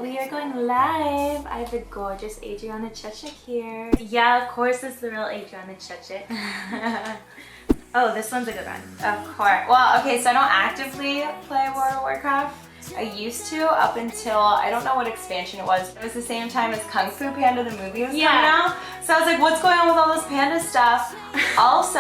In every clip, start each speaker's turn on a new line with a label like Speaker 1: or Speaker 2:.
Speaker 1: we are going live. I have the gorgeous Adriana Chechik here. Yeah, of course it's the real Adriana Chechik. Oh, this one's a good one.
Speaker 2: Of course. Well, okay, so I don't actively play World of Warcraft. I used to up until, I don't know what expansion it was. It was the same time as Kung Fu Panda, the movie was coming out. So I was like, what's going on with all this panda stuff? Also,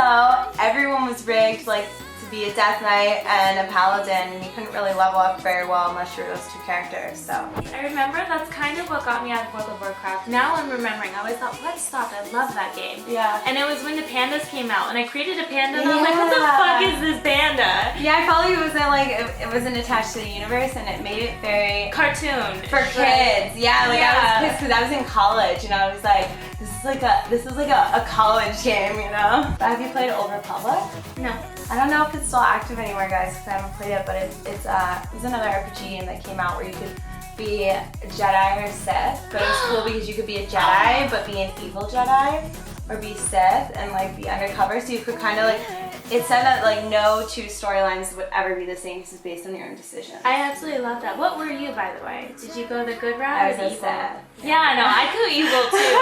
Speaker 2: everyone was rigged like to be a Death Knight and a Paladin, and you couldn't really level up very well unless you were those two characters, so.
Speaker 1: I remember that's kind of what got me out of World of Warcraft. Now I'm remembering, I always thought, let's stop, I love that game.
Speaker 2: Yeah.
Speaker 1: And it was when the pandas came out, and I created a panda, and I was like, what the fuck is this panda?
Speaker 2: Yeah, I probably wasn't like, it wasn't attached to the universe, and it made it very...
Speaker 1: Cartoon.
Speaker 2: For kids, yeah, like I was pissed because I was in college, and I was like, this is like a college game, you know? But have you played Old Republic?
Speaker 1: No.
Speaker 2: I don't know if it's still active anywhere, guys, because I haven't played it, but it's another RPG game that came out where you could be a Jedi or Sith, but it was cool because you could be a Jedi, but be an evil Jedi, or be Sith and like be undercover, so you could kind of like, it said that like no two storylines would ever be the same because it's based on your own decision.
Speaker 1: I absolutely love that. What were you, by the way? Did you go the good route
Speaker 2: I
Speaker 1: or
Speaker 2: was
Speaker 1: the
Speaker 2: a
Speaker 1: evil?
Speaker 2: Sith.
Speaker 1: Yeah, no, I go evil too.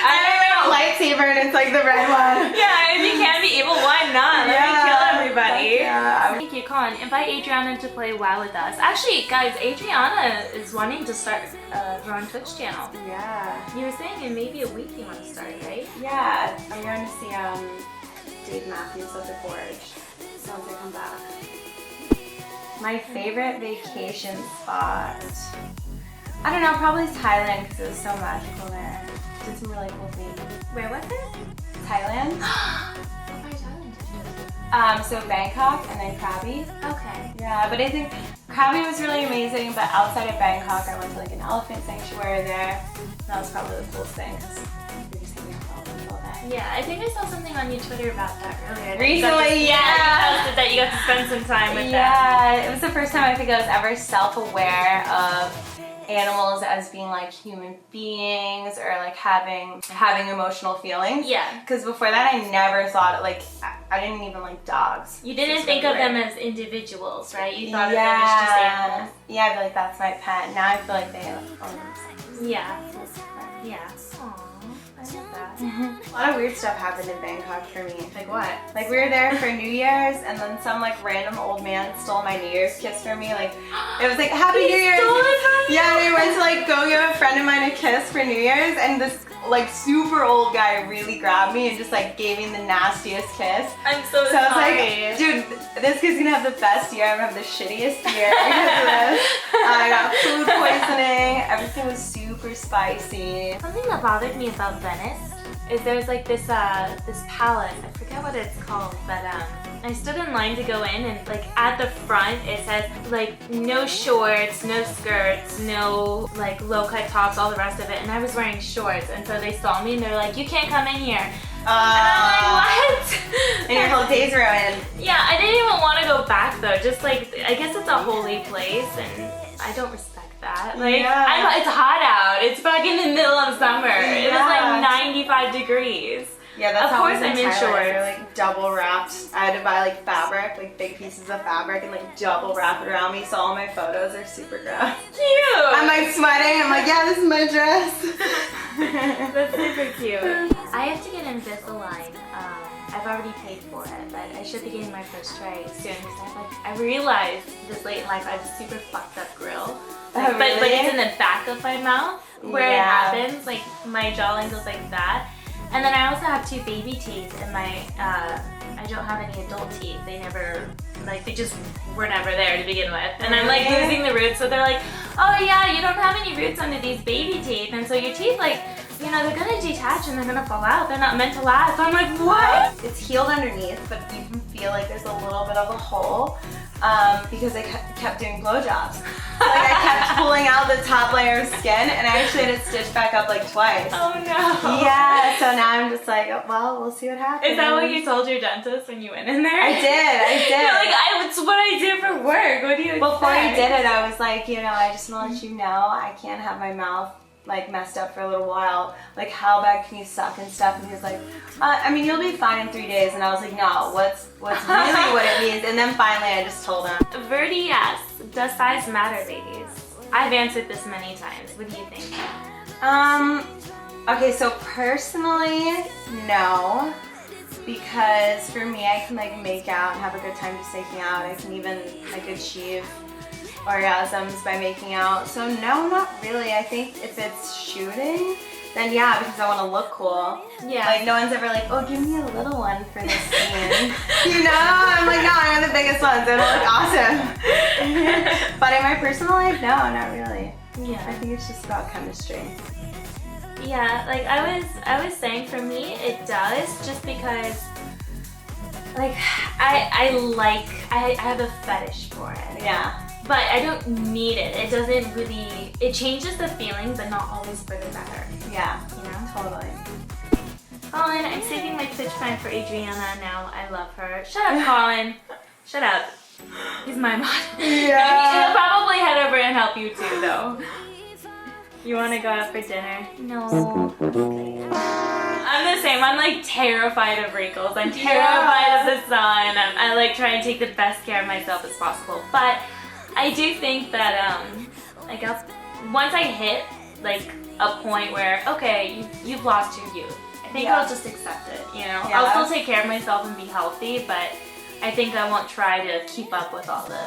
Speaker 2: I have a lightsaber and it's like the red one.
Speaker 1: Yeah, if you can be evil, why not? Let me kill everybody.
Speaker 2: Yeah.
Speaker 1: Thank you, Colin. Invite Adriana to play WoW with us. Actually, guys, Adriana is wanting to start her own Twitch channel.
Speaker 2: Yeah.
Speaker 1: You were saying in maybe a week you want to start, right?
Speaker 2: Yeah, I'm going to see Dave Matthews at the Forge once I come back. My favorite vacation spot? I don't know, probably Thailand because it was so magical there. Did some really cool things.
Speaker 1: Where was it?
Speaker 2: Thailand.
Speaker 1: What part of Thailand did you go to?
Speaker 2: So Bangkok and then Krabi.
Speaker 1: Okay.
Speaker 2: Yeah, but I think Krabi was really amazing, but outside of Bangkok I went to like an elephant sanctuary there. That was probably the coolest thing because we just hanging out with elephants all day.
Speaker 1: Yeah, I think I saw something on your Twitter about that earlier.
Speaker 2: Recently,
Speaker 1: You posted that you got to spend some time with them.
Speaker 2: Yeah, it was the first time I think I was ever self-aware of animals as being like human beings or like having emotional feelings.
Speaker 1: Yeah.
Speaker 2: Because before that I never thought, like, I didn't even like dogs.
Speaker 1: You didn't think of them as individuals, right? You thought of them as just animals.
Speaker 2: Yeah, I'd be like, that's my pet. Now I feel like they own themselves.
Speaker 1: Yeah. Yeah. Aww, I love that.
Speaker 2: A lot of weird stuff happened in Bangkok for me.
Speaker 1: Like what?
Speaker 2: Like we were there for New Year's and then some like random old man stole my New Year's kiss from me. Like it was like Happy New Year's. Yeah, we went to like go give a friend of mine a kiss for New Year's and this like super old guy really grabbed me and just like gave me the nastiest kiss.
Speaker 1: I'm so
Speaker 2: I was
Speaker 1: sorry.
Speaker 2: like, dude, this kid's gonna have the best year. I'm gonna have the shittiest year because of this. I got food poisoning. Everything was super spicy.
Speaker 1: Something that bothered me about Venice is there's like this palace. I forget what it's called, but I stood in line to go in and like at the front it says like no shorts, no skirts, no like low-cut tops, all the rest of it, and I was wearing shorts and so they saw me and they're like, you can't come in here. And I'm like, what?
Speaker 2: And your whole day's ruined.
Speaker 1: Yeah, I didn't even want to go back though. Just like, I guess it's a holy place and I don't respect that. Like, it's hot out. It's back in the middle of summer. It was like 95 degrees.
Speaker 2: Yeah, that's
Speaker 1: of
Speaker 2: how
Speaker 1: course
Speaker 2: it was
Speaker 1: I'm in
Speaker 2: Thailand.
Speaker 1: shorts.
Speaker 2: They're like double wrapped. I had to buy like fabric, like big pieces of fabric and like double wrap it around me so all my photos are super gross.
Speaker 1: Cute!
Speaker 2: I'm like sweating. I'm like, yeah, this is my dress.
Speaker 1: That's super cute. I have to get Invisalign. I've already paid for it, but I should be getting my first try soon because I realized this late in life I have a super fucked up grill. Like,
Speaker 2: Oh,
Speaker 1: but
Speaker 2: really?
Speaker 1: it's in the back of my mouth where it happens. Like my jawline goes like that. And then I also have two baby teeth and my, I don't have any adult teeth. They never, like they just were never there to begin with. And I'm like losing the roots, so they're like, oh yeah, you don't have any roots under these baby teeth. And so your teeth like, you know, they're gonna detach and they're gonna fall out. They're not meant to last. I'm like, what?
Speaker 2: It's healed underneath, but you can feel like there's a little bit of a hole because I kept doing blowjobs. So, like I kept pulling out the top layer of skin and I actually had it stitched back up like twice.
Speaker 1: Oh no.
Speaker 2: Yeah, so now I'm just like, oh, well, we'll see what happens.
Speaker 1: Is that what you told your dentist when you went in there?
Speaker 2: I did.
Speaker 1: You're like, it's what I do for work. What do you expect?
Speaker 2: Before you did it, I was like, you know, I just want to let you know I can't have my mouth like messed up for a little while. Like, how bad can you suck and stuff? And he was like, I mean, you'll be fine in 3 days. And I was like, no, what's really what it means? And then finally I just told him.
Speaker 1: Verdi, yes. Does size matter, ladies? I've answered this many times. What do you think?
Speaker 2: Okay, so personally, no. Because for me, I can like make out and have a good time just making out. I can even like achieve orgasms by making out. So no, not really. I think if it's shooting, then yeah, because I want to look cool.
Speaker 1: Yeah.
Speaker 2: Like no one's ever like, oh, give me a little one for this scene. You know? I'm like, no, I want the biggest ones. It'll look awesome. But in my personal life, no, not really.
Speaker 1: Yeah.
Speaker 2: I think it's just about chemistry.
Speaker 1: Yeah, like I was saying, for me it does, just because like I have a fetish for it.
Speaker 2: Yeah.
Speaker 1: But I don't need it. It doesn't really, it changes the feeling, but not always for the better.
Speaker 2: Yeah.
Speaker 1: You know?
Speaker 2: Totally.
Speaker 1: Colin, I'm saving my Twitch Prime for Adriana now. I love her. Shut up, Colin. Shut up. He's my mod.
Speaker 2: Yeah.
Speaker 1: He'll probably head over and help you too, though. You want to go out for dinner? No. I'm the same. I'm like terrified of wrinkles. I'm terrified of the sun. I like try and take the best care of myself as possible. But I do think that like once I hit like a point where okay, you've lost your youth, I think I'll just accept it. You know, I'll still take care of myself and be healthy, but I think I won't try to keep up with all the.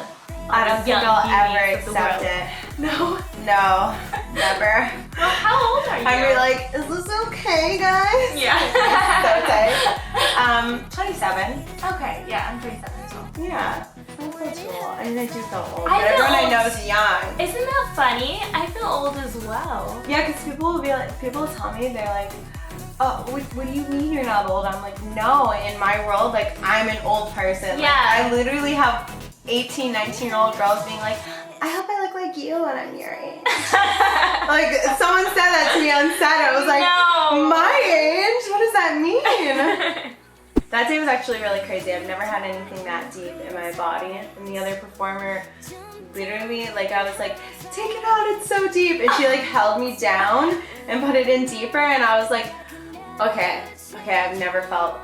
Speaker 2: I don't think I'll ever accept it.
Speaker 1: No.
Speaker 2: No, never.
Speaker 1: Well, how old are you?
Speaker 2: I'm really like, is this okay, guys?
Speaker 1: Yeah.
Speaker 2: So tight. 27.
Speaker 1: Okay, yeah, I'm 27 as well.
Speaker 2: Yeah. I feel too old. I mean, I do feel old,
Speaker 1: I
Speaker 2: but
Speaker 1: feel
Speaker 2: everyone I
Speaker 1: old.
Speaker 2: know is young.
Speaker 1: Isn't that funny? I feel old as well.
Speaker 2: Yeah, because people will be like, people will tell me, they're like, oh, what do you mean you're not old? I'm like, no, in my world, like, I'm an old person.
Speaker 1: Yeah.
Speaker 2: Like, I literally have 18, 19-year-old girls being like, I hope I look like you when I'm your age. Like, someone said that to me on set. I was like,
Speaker 1: No.
Speaker 2: my age? What does that mean? That day was actually really crazy. I've never had anything that deep in my body. And the other performer, literally, like, I was like, take it out, it's so deep. And she like held me down and put it in deeper. And I was like, okay, I've never felt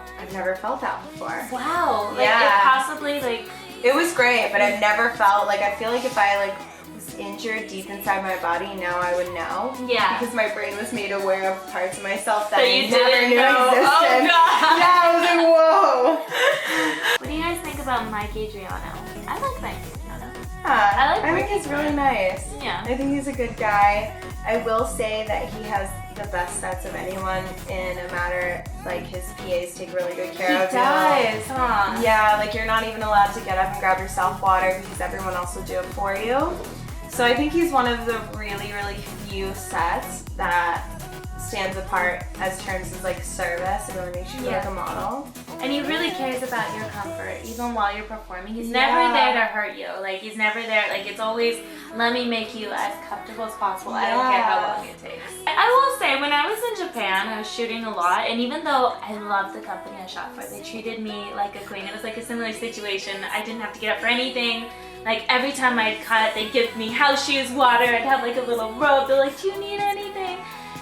Speaker 2: that before.
Speaker 1: Wow. Like,
Speaker 2: Yeah.
Speaker 1: it possibly, like...
Speaker 2: It was great, but I've never felt, like, I feel like if I, like, was injured deep inside my body, now I would know.
Speaker 1: Yeah.
Speaker 2: Because my brain was made aware of parts of myself that
Speaker 1: That
Speaker 2: I
Speaker 1: you
Speaker 2: never
Speaker 1: didn't
Speaker 2: knew
Speaker 1: know.
Speaker 2: existed.
Speaker 1: Oh, God.
Speaker 2: Yeah, I was like, whoa.
Speaker 1: What do you guys think about Mike Adriano? I like Mike Adriano.
Speaker 2: Yeah,
Speaker 1: like
Speaker 2: I think he's really nice.
Speaker 1: Yeah.
Speaker 2: I think he's a good guy. I will say that he has the best sets of anyone in a matter, like his PAs take really good care of you.
Speaker 1: He does, huh?
Speaker 2: Yeah, like you're not even allowed to get up and grab yourself water because everyone else will do it for you. So I think he's one of the really, really few sets that stands apart as terms of like service and really makes you feel like a model.
Speaker 1: And he really cares about your comfort, even while you're performing. He's never there to hurt you. Like, he's never there. Like, it's always, let me make you as comfortable as possible. I don't care how long it takes. I will say, when I was in Japan, I was shooting a lot. And even though I loved the company I shot for, they treated me like a queen. It was like a similar situation. I didn't have to get up for anything. Like, every time I'd cut, they'd give me house shoes, water. I'd have like a little robe. They're like, do you need anything?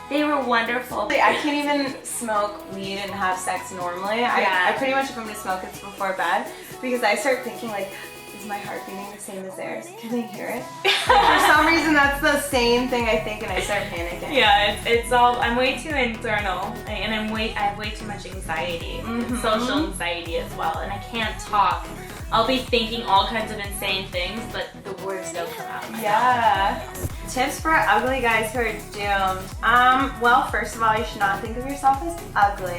Speaker 1: They were wonderful.
Speaker 2: I can't even smoke weed and have sex normally. I pretty much, if I'm gonna smoke, it's before bed because I start thinking like, is my heart beating the same as theirs? Can they hear it? Like, for some reason, that's the same thing I think, and I start panicking.
Speaker 1: Yeah, it's all, I'm way too internal, and I have way too much anxiety, social anxiety as well, and I can't talk. I'll be thinking all kinds of insane things, but the words don't come out of my mouth.
Speaker 2: Tips for ugly guys who are doomed. Well, first of all, you should not think of yourself as ugly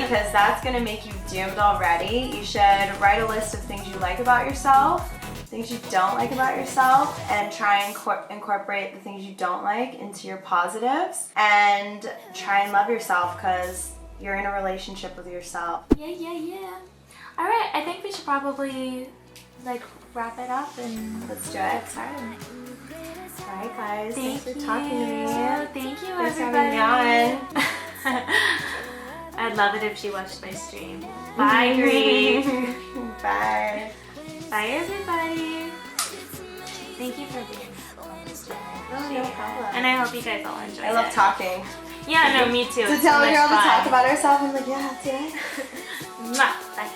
Speaker 2: because that's gonna make you doomed already. You should write a list of things you like about yourself, things you don't like about yourself, and try and incorporate the things you don't like into your positives, and try and love yourself because you're in a relationship with yourself.
Speaker 1: Yeah. All right, I think we should probably like wrap it up and
Speaker 2: let's do
Speaker 1: get
Speaker 2: it.
Speaker 1: started.
Speaker 2: All right, guys. Thanks for talking to me.
Speaker 1: Thank you,
Speaker 2: Thanks for
Speaker 1: everybody.
Speaker 2: having me on.
Speaker 1: I'd love it if she watched my stream. Bye, Green.
Speaker 2: Bye.
Speaker 1: Bye, everybody. Thank you for being on this journey.
Speaker 2: Oh, no problem.
Speaker 1: And I hope you guys all enjoyed it.
Speaker 2: I love talking.
Speaker 1: Yeah, no, me too.
Speaker 2: To
Speaker 1: It's
Speaker 2: tell
Speaker 1: so
Speaker 2: a girl
Speaker 1: much
Speaker 2: to talk
Speaker 1: fun.
Speaker 2: about herself, I'm like, yeah, today.
Speaker 1: Mwah. Bye.